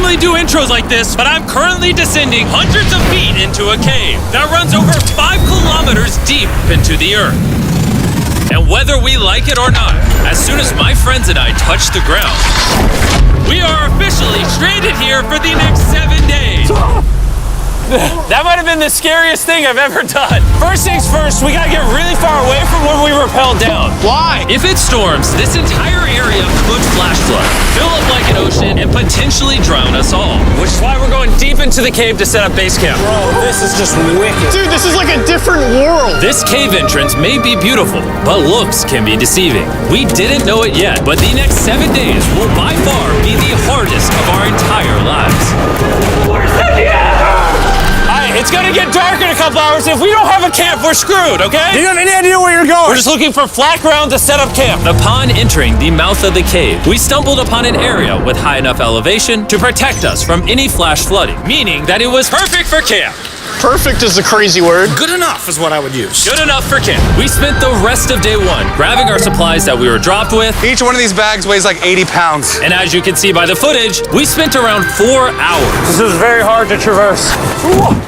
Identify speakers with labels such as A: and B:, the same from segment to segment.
A: normally do intros like this, but I'm currently descending hundreds of feet into a cave that runs over 5 kilometers deep into the earth. And whether we like it or not, as soon as my friends and I touch the ground, we are officially stranded here for the next 7 days. That might have been the scariest thing I've ever done. First things first, we gotta get really far away from where we rappelled down.
B: Why?
A: If it storms, this entire area could flash flood, fill up like an ocean, and potentially drown us all. Which is why we're going deep into the cave to set up base camp.
B: Bro, this is just wicked. Dude, this is like a different world.
A: This cave entrance may be beautiful, but looks can be deceiving. We didn't know it yet, but the next 7 days will by far be the hardest of our entire lives. It's gonna get dark in a couple hours. If we don't have a camp, we're screwed, okay?
B: Do you have any idea where you're going?
A: We're just looking for flat ground to set up camp. Upon entering the mouth of the cave, we stumbled upon an area with high enough elevation to protect us from any flash flooding, meaning that it was perfect for camp.
B: Perfect is a crazy word.
C: Good enough is what I would use.
A: Good enough for camp. We spent the rest of day one grabbing our supplies that we were dropped with.
D: Each one of these bags weighs like 80 pounds.
A: And as you can see by the footage, we spent around 4 hours.
B: This is very hard to traverse.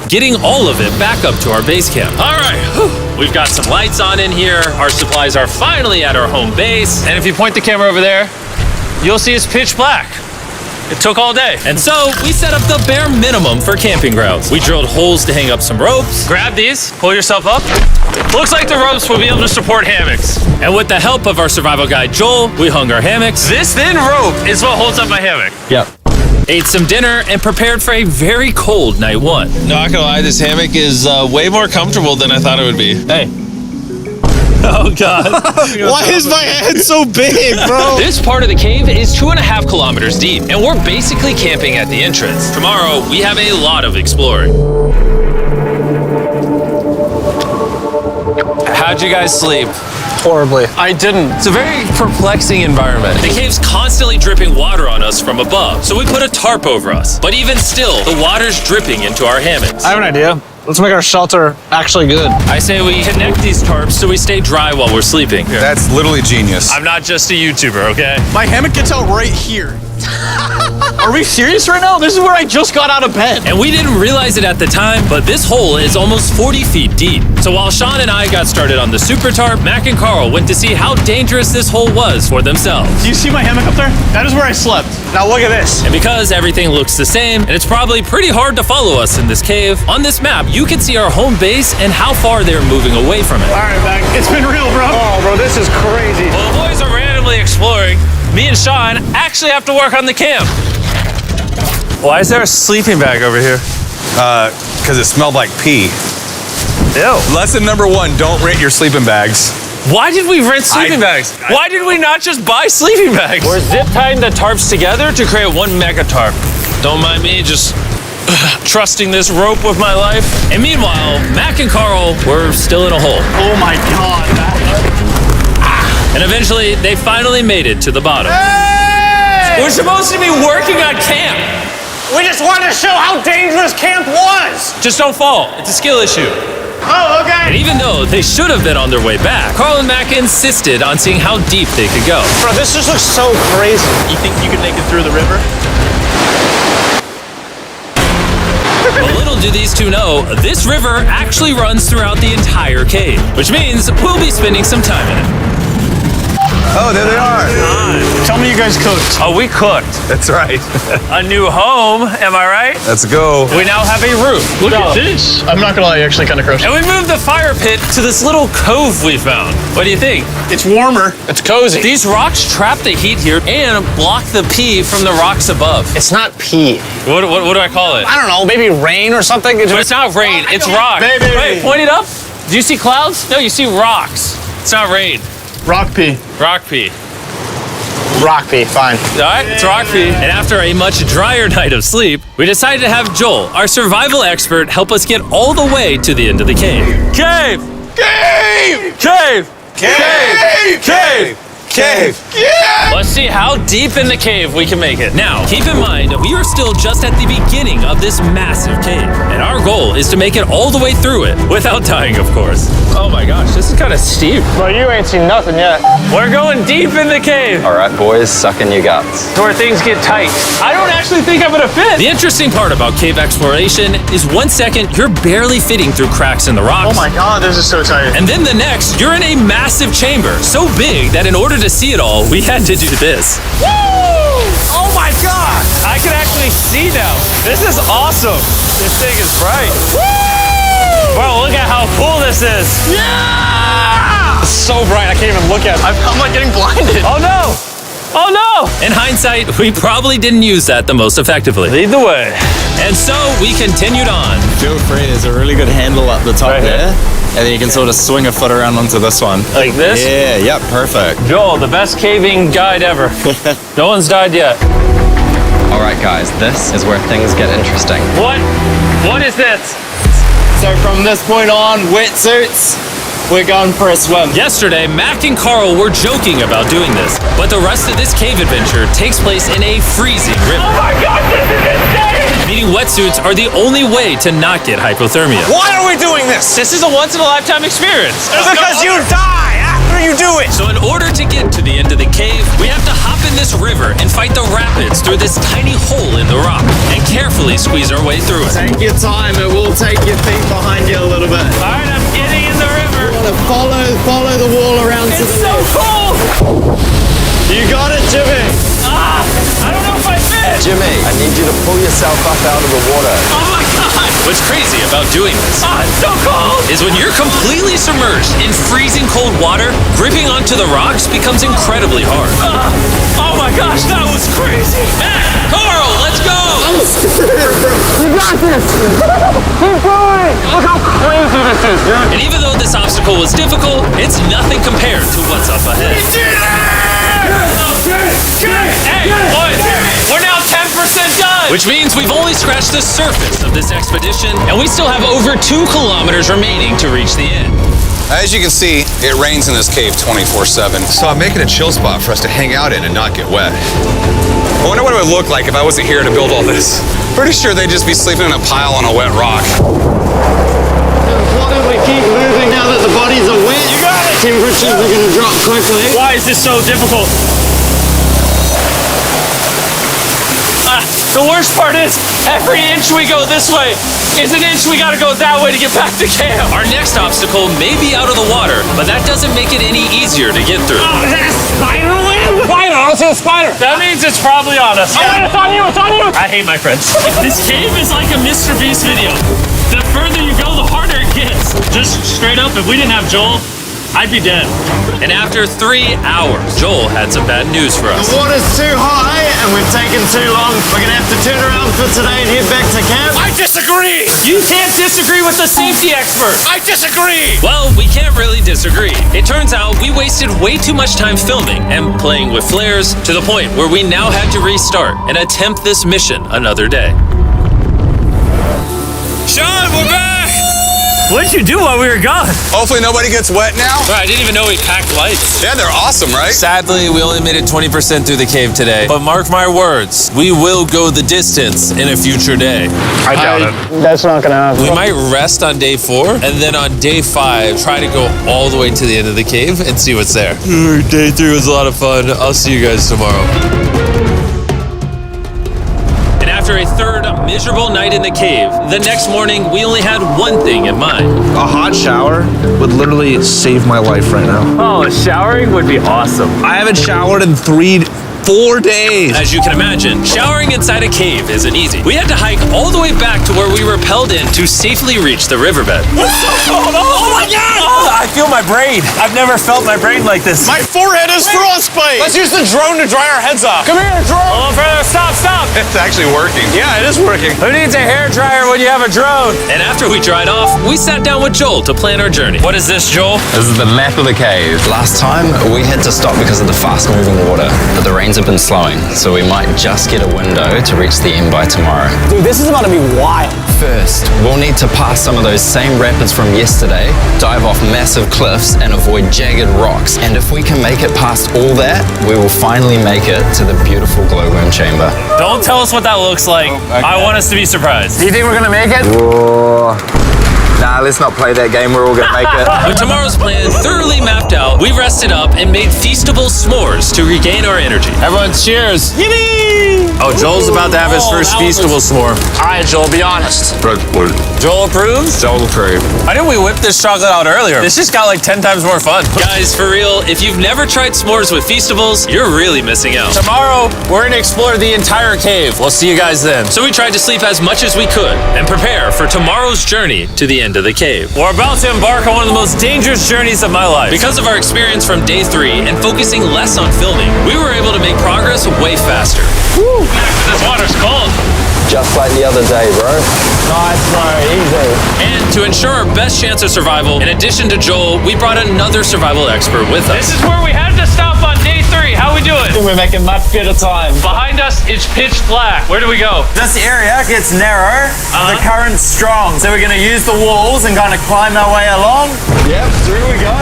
A: Getting all of it back up to our base camp. All right, we've got some lights on in here. Our supplies are finally at our home base. And if you point the camera over there, you'll see it's pitch black. It took all day. And so we set up the bare minimum for camping grounds. We drilled holes to hang up some ropes. Grab these, pull yourself up. Looks like the ropes will be able to support hammocks. And with the help of our survival guide, Joel, we hung our hammocks. This thin rope is what holds up my hammock.
E: Yep.
A: Ate some dinner and prepared for a very cold night one.
E: Not gonna lie, this hammock is way more comfortable than I thought it would be.
A: Hey. Oh, God.
B: Why is my head so big, bro?
A: This part of the cave is 2.5 kilometers deep, and we're basically camping at the entrance. Tomorrow, we have a lot of exploring. How'd you guys sleep?
B: Horribly. I didn't.
A: It's a very perplexing environment. The cave's constantly dripping water on us from above, so we put a tarp over us. But even still, the water's dripping into our hammocks.
B: I have an idea. Let's make our shelter actually good.
A: I say we connect these tarps so we stay dry while we're sleeping.
D: That's literally genius.
A: I'm not just a YouTuber, okay?
B: My hammock gets out right here. Are we serious right now? This is where I just got out of bed.
A: And we didn't realize it at the time, but this hole is almost 40 feet deep. So while Sean and I got started on the super tarp, Mac and Carl went to see how dangerous this hole was for themselves.
B: Do you see my hammock up there? That is where I slept. Now look at this.
A: And because everything looks the same, and it's probably pretty hard to follow us in this cave, on this map, you can see our home base and how far they're moving away from it.
B: All right, Mac. It's been real, bro. Oh, bro, this is crazy.
A: While the boys are randomly exploring, me and Sean actually have to work on the camp. Why is there a sleeping bag over here?
D: Because it smelled like pee.
A: Ew.
D: Lesson number 1, don't rent your sleeping bags.
A: Why did we rent sleeping bags? Why did we not just buy sleeping bags? We're zip tying the tarps together to create one mega tarp. Don't mind me just trusting this rope with my life. And meanwhile, Mac and Carl were still in a hole.
B: Oh my God, Mac.
A: And eventually, they finally made it to the bottom.
B: Hey!
A: We're supposed to be working on camp.
B: We just wanted to show how dangerous camp was.
A: Just don't fall. It's a skill issue.
B: Oh, okay.
A: And even though they should have been on their way back, Carl and Mac insisted on seeing how deep they could go.
B: Bro, this just looks so crazy.
C: You think you could make it through the river?
A: But little do these two know, this river actually runs throughout the entire cave, which means we'll be spending some time in it.
D: Oh, there they are.
B: Tell me you guys cooked.
A: Oh, we cooked.
D: That's right.
A: A new home, am I right?
D: Let's go.
A: We now have a roof.
B: Look at this. I'm not gonna lie, you're actually kind of gross.
A: And we moved the fire pit to this little cove we found. What do you think?
B: It's warmer. It's cozy.
A: These rocks trap the heat here and block the pee from the rocks above.
B: It's not pee.
A: What do I call it?
B: I don't know, maybe rain or something.
A: But it's not rain, it's rock.
B: Baby.
A: Wait, point it up. Do you see clouds? No, you see rocks. It's not rain.
B: Rock pee.
A: Rock pee.
B: Rock pee, fine.
A: All right, it's rock pee. And after a much drier night of sleep, we decided to have Joel, our survival expert, help us get all the way to the end of the cave. Cave!
D: Cave!
A: Cave!
D: Cave! Cave! Cave!
A: Let's see how deep in the cave we can make it. Now, keep in mind, we are still just at the beginning of this massive cave, and our goal is to make it all the way through it, without dying, of course. Oh my gosh, this is kind of steep.
B: Well, you ain't seen nothing yet.
A: We're going deep in the cave.
F: All right, boys, suck in your guts.
B: To where things get tight.
A: I don't actually think I'm gonna fit. The interesting part about cave exploration is 1 second, you're barely fitting through cracks in the rocks.
B: Oh my God, this is so tight.
A: And then the next, you're in a massive chamber, so big that in order to see it all, we had to do this.
B: Woo! Oh my God!
A: I can actually see now. This is awesome. This thing is bright. Woo! Bro, look at how cool this is.
B: Yeah! It's so bright, I can't even look at it. I'm like getting blinded.
A: Oh no! Oh no! In hindsight, we probably didn't use that the most effectively.
B: Lead the way.
A: And so we continued on.
C: Feel free, there's a really good handle up the top
B: Right here?
C: there. And then you can sort of swing a foot around onto this one.
A: Like this?
C: Yeah, yep, perfect.
A: Joel, the best caving guide ever. No one's died yet.
F: All right, guys, this is where things get interesting.
A: What? What is this?
C: So from this point on, wetsuits, we're going for a swim.
A: Yesterday, Mac and Carl were joking about doing this, but the rest of this cave adventure takes place in a freezing river. Oh my God, this is insane! Meaning wetsuits are the only way to not get hypothermia.
B: Why are we doing this?
A: This is a once-in-a-lifetime experience.
B: Because you die after you do it.
A: So in order to get to the end of the cave, we have to hop in this river and fight the rapids through this tiny hole in the rock and carefully squeeze our way through it.
C: Take your time, it will take your feet behind you a little bit.
A: All right, I'm getting in the river.
C: Follow the wall around to
A: It's
C: the
A: so
C: left.
A: cool.
C: You got it, Jimmy.
A: Ah, I don't know if I fit.
F: Jimmy, I need you to pull yourself up out of the water.
A: Oh my God. What's crazy about doing this it's so cold. Is when you're completely submerged in freezing cold water, gripping onto the rocks becomes incredibly hard. Oh my gosh, that was crazy. Matt, Carl, let's go.
B: You got this. Keep going. Look how crazy this is, dude.
A: And even though this obstacle was difficult, it's nothing compared to what's up ahead. Hey, boys, we're now 10% done. Which means we've only scratched the surface of this expedition, and we still have over 2 kilometers remaining to reach the end.
D: As you can see, it rains in this cave 24/7. So I'm making a chill spot for us to hang out in and not get wet. I wonder what it would look like if I wasn't here to build all this. Pretty sure they'd just be sleeping in a pile on a wet rock.
C: Why don't we keep moving now that the bodies are wet? You got it! Temperatures are going to drop quickly.
A: Why is this so difficult? The worst part is, every inch we go this way is an inch we gotta go that way to get back to camp. Our next obstacle may be out of the water, but that doesn't make it any easier to get through.
B: Is that a spider web? Spider, I don't see a spider.
A: That means it's probably on us.
B: Oh, it's on you, it's on you.
A: I hate my friends. This cave is like a Mr. Beast video. The further you go, the harder it gets. Just straight up, if we didn't have Joel, I'd be dead. And after 3 hours, Joel had some bad news for us.
C: The water's too high and we've taken too long. We're going to have to turn around for today and head back to camp.
B: I disagree.
A: You can't disagree with the safety expert.
B: I disagree.
A: Well, we can't really disagree. It turns out we wasted way too much time filming and playing with flares to the point where we now had to restart and attempt this mission another day. Sean, we're back! What did you do while we were gone?
D: Hopefully nobody gets wet now.
A: I didn't even know we packed lights.
D: Yeah, they're awesome, right?
E: Sadly, we only made it 20% through the cave today. But mark my words, we will go the distance in a future day.
B: I doubt it. That's not gonna happen.
E: We might rest on day 4, and then on day 5, try to go all the way to the end of the cave and see what's there. Day 3 was a lot of fun. I'll see you guys tomorrow.
A: And after a third miserable night in the cave, the next morning we only had one thing in mind.
G: A hot shower would literally save my life right now.
A: Oh, showering would be awesome.
G: I haven't showered in 4 days.
A: As you can imagine, showering inside a cave isn't easy. We had to hike all the way back to where we rappelled in to safely reach the riverbed.
B: Oh my God!
A: I feel my brain. I've never felt my brain like this.
B: My forehead is frostbite. Let's use the drone to dry our heads off. Come here, drone.
A: A little further. Stop.
D: It's actually working.
B: Yeah, it is working.
A: Who needs a hairdryer when you have a drone? And after we dried off, we sat down with Joel to plan our journey. What is this, Joel?
F: This is the map of the cave. Last time, we had to stop because of the fast-moving water, but the rains have been slowing, so we might just get a window to reach the end by tomorrow.
B: Dude, this is about to be wild.
F: First, we'll need to pass some of those same rapids from yesterday, dive off massive cliffs, and avoid jagged rocks. And if we can make it past all that, we will finally make it to the beautiful glowworm chamber.
A: Don't tell us what that looks like. I want us to be surprised.
C: Do you think we're gonna make it?
G: Nah, let's not play that game. We're all gonna make it.
A: With tomorrow's plan thoroughly mapped out, we rested up and made feastable s'mores to regain our energy.
E: Everyone, cheers. Oh, Joel's about to have his first
A: that was-
E: feastable s'more.
C: All right, Joel, be honest.
E: Joel approves?
G: Joel approved.
E: Why didn't we whip this chocolate out earlier? This just got like 10 times more fun.
A: Guys, for real, if you've never tried s'mores with feastables, you're really missing out.
E: Tomorrow, we're gonna explore the entire cave. We'll see you guys then.
A: So we tried to sleep as much as we could and prepare for tomorrow's journey to the end of the cave.
E: We're about to embark on one of the most dangerous journeys of my life.
A: Because of our experience from day 3 and focusing less on filming, we were able to make progress way faster. Woo! This water's cold.
F: Just like the other day, bro.
C: Nice, bro, easy.
A: And to ensure our best chance of survival, in addition to Joel, we brought another survival expert with us. This is where we had to stop on day 3. How we doing?
C: We're making much better time.
A: Behind us, it's pitch black. Where do we go?
C: This area gets narrow, the current's strong, so we're gonna use the walls and kind of climb our way along. Yep, through we go.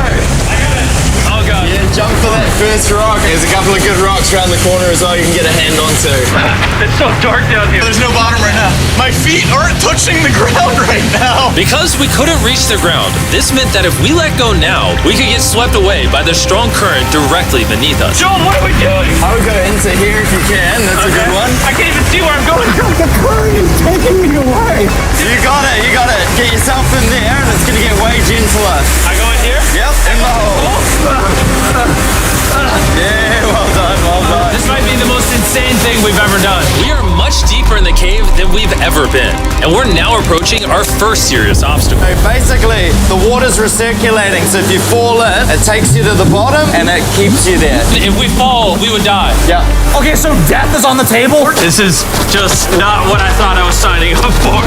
A: Oh god.
C: Yeah, jump for that first rock. There's a couple of good rocks around the corner as well you can get a hand onto.
A: It's so dark down here.
B: There's no bottom right now. My feet aren't touching the ground right now.
A: Because we couldn't reach the ground, this meant that if we let go now, we could get swept away by the strong current directly beneath us. Joel, what are we doing?
C: I would go into here if you can. That's a good one.
A: I can't even see where I'm going.
C: The current is taking me away. You got it, you got it. Get yourself in there and it's gonna get way gentler.
A: I go in here?
C: Yep, in the hole. Yeah, well done, well done.
A: This might be the most insane thing we've ever done. We are much deeper in the cave than we've ever been, and we're now approaching our first serious obstacle.
C: So basically, the water's recirculating, so if you fall in, it takes you to the bottom and it keeps you there.
A: If we fall, we would die.
C: Yeah.
B: Okay, so death is on the table?
A: This is just not what I thought I was signing up for.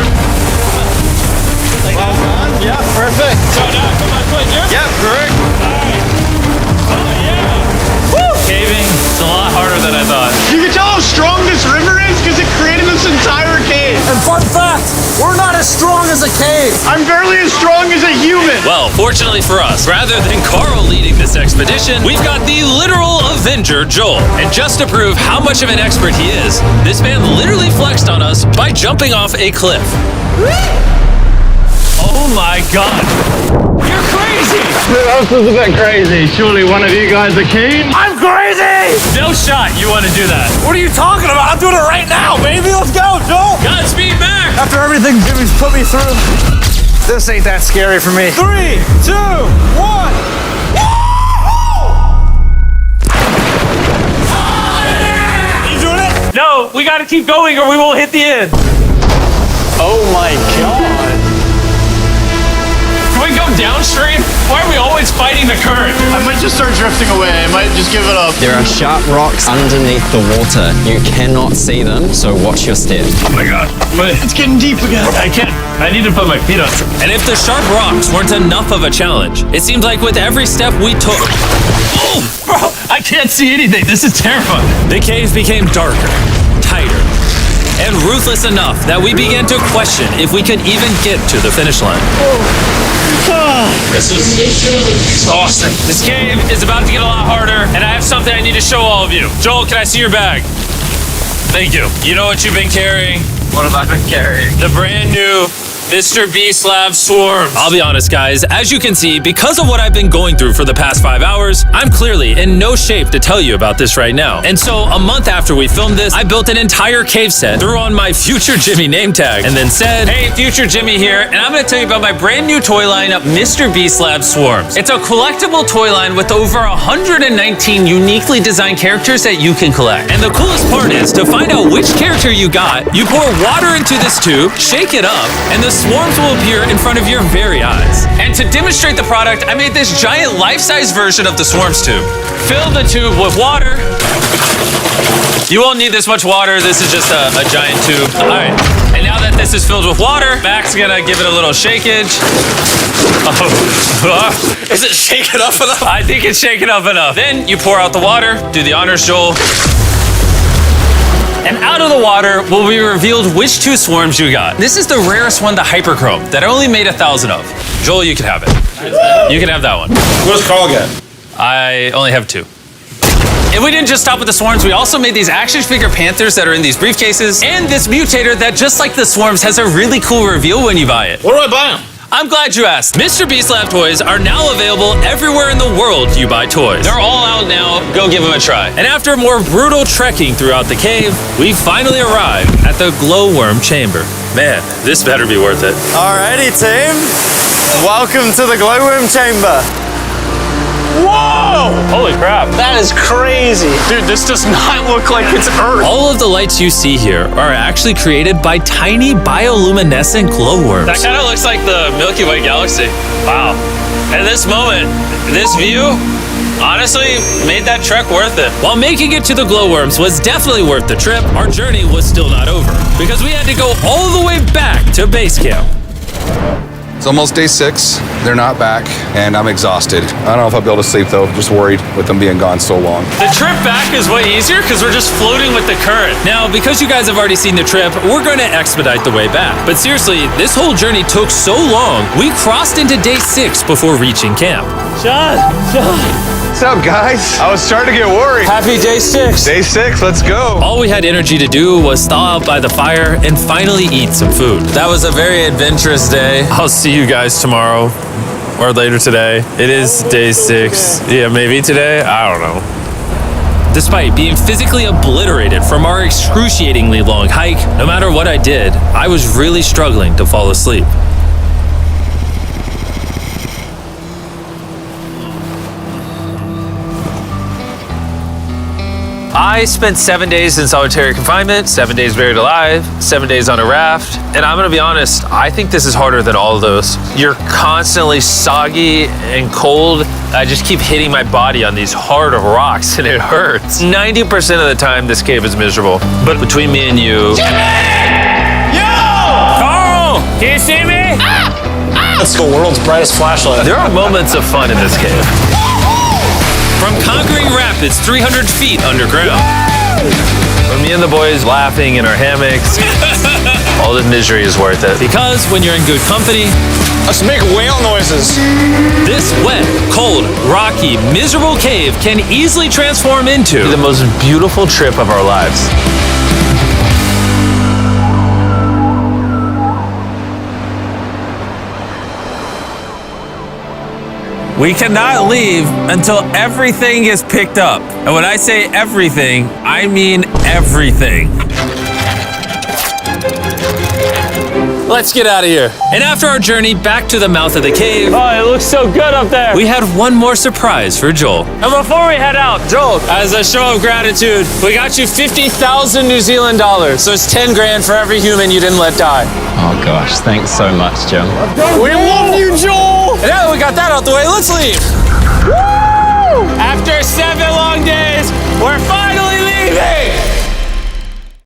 C: Well done. Yeah, perfect.
A: So now I put my foot here?
C: Yep, correct.
A: Caving is a lot harder than I thought.
B: You can tell how strong this river is because it created this entire cave.
C: And fun fact, we're not as strong as a cave.
B: I'm barely as strong as a human.
A: Well, fortunately for us, rather than Carl leading this expedition, we've got the literal Avenger, Joel. And just to prove how much of an expert he is, this man literally flexed on us by jumping off a cliff. Oh my god. You're crazy!
C: This is a bit crazy. Surely one of you guys are keen?
B: I'm crazy!
A: No shot you want to do that.
B: What are you talking about? I'm doing it right now, baby. Let's go, Joel.
A: Godspeed, Mac!
B: After everything Jimmy's put me through, this ain't that scary for me. 3, 2, 1. You doing it?
A: No, we gotta keep going or we won't hit the end.
C: Oh my god.
A: Can we go downstream? Why are we always fighting the current?
B: I might just start drifting away. I might just give it up.
F: There are sharp rocks underneath the water. You cannot see them, so watch your step.
A: Oh my god.
B: It's getting deep again.
A: I can't. I need to put my feet on. And if the sharp rocks weren't enough of a challenge, it seems like with every step we took. Oh, bro, I can't see anything. This is terrifying. The cave became darker, tighter, and ruthless enough that we began to question if we could even get to the finish line. This is exhausting. This cave is about to get a lot harder, and I have something I need to show all of you. Joel, can I see your bag? Thank you. You know what you've been carrying?
C: What have I been carrying?
A: The brand new Mr. Beast Lab Swarms. I'll be honest, guys. As you can see, because of what I've been going through for the past 5 hours, I'm clearly in no shape to tell you about this right now. And so, a month after we filmed this, I built an entire cave set, threw on my Future Jimmy name tag, and then said, hey, Future Jimmy here, and I'm gonna tell you about my brand new toy line, Mr. Beast Lab Swarms. It's a collectible toy line with over 119 uniquely designed characters that you can collect. And the coolest part is, to find out which character you got, you pour water into this tube, shake it up, and the swarms will appear in front of your very eyes. And to demonstrate the product, I made this giant life-size version of the swarms tube. Fill the tube with water. You won't need this much water. This is just a giant tube. All right. And now that this is filled with water, Mac's gonna give it a little shakeage. Oh. Is it shaken up enough? I think it's shaken up enough. Then you pour out the water. Do the honors, Joel. And out of the water will be revealed which 2 swarms you got. This is the rarest one, the Hyperchrome, that I only made 1,000 of. Joel, you can have it. You can have that one.
B: What's Carl get?
A: I only have 2. And we didn't just stop with the swarms, we also made these action figure panthers that are in these briefcases, and this mutator that, just like the swarms, has a really cool reveal when you buy it.
B: Where do I buy them?
A: I'm glad you asked. Mr. Beast Lab toys are now available everywhere in the world you buy toys. They're all out now, go give them a try. And after more brutal trekking throughout the cave, we finally arrived at the glowworm chamber. Man, this better be worth it.
C: Alrighty, team. Welcome to the glowworm chamber.
B: Whoa!
A: Holy crap.
B: That is crazy. Dude, this does not look like it's Earth.
A: All of the lights you see here are actually created by tiny bioluminescent glowworms. That kind of looks like the Milky Way galaxy. Wow. At this moment, this view honestly made that trek worth it. While making it to the glowworms was definitely worth the trip, our journey was still not over because we had to go all the way back to base camp.
D: It's almost day 6. They're not back, and I'm exhausted. I don't know if I'll be able to sleep though. Just worried with them being gone so long.
A: The trip back is way easier because we're just floating with the current. Now, because you guys have already seen the trip, we're going to expedite the way back. But seriously, this whole journey took so long, we crossed into day 6 before reaching camp. John.
D: What's up, guys? I was starting to get worried.
A: Happy day 6.
D: Day 6, let's go.
A: All we had energy to do was thaw out by the fire and finally eat some food.
E: That was a very adventurous day.
A: I'll see you guys tomorrow or later today. It is day 6. Yeah, maybe today. I don't know. Despite being physically obliterated from our excruciatingly long hike, no matter what I did, I was really struggling to fall asleep. I spent 7 days in solitary confinement, 7 days buried alive, 7 days on a raft, and I'm gonna be honest, I think this is harder than all of those. You're constantly soggy and cold. I just keep hitting my body on these hard rocks and it hurts. 90% of the time, this cave is miserable. But between me and you... Jimmy! Yo! Carl! Can you see me?
B: That's the world's brightest flashlight.
A: There are moments of fun in this cave. From conquering rapids 300 feet underground. From me and the boys laughing in our hammocks. All the misery is worth it. Because when you're in good company,
B: Let's make whale noises.
A: this wet, cold, rocky, miserable cave can easily transform into the most beautiful trip of our lives. We cannot leave until everything is picked up. And when I say everything, I mean everything. Let's get out of here. And after our journey back to the mouth of the cave,
C: Oh, it looks so good up there.
A: we had one more surprise for Joel.
C: And before we head out, Joel,
A: As a show of gratitude, we got you 50,000 New Zealand dollars. So it's 10 grand for every human you didn't let die.
F: Oh gosh, thanks so much, Jim.
B: We love you, Joel.
A: And now that we got that out the way, let's leave. Woo! After 7 long days, we're finally leaving.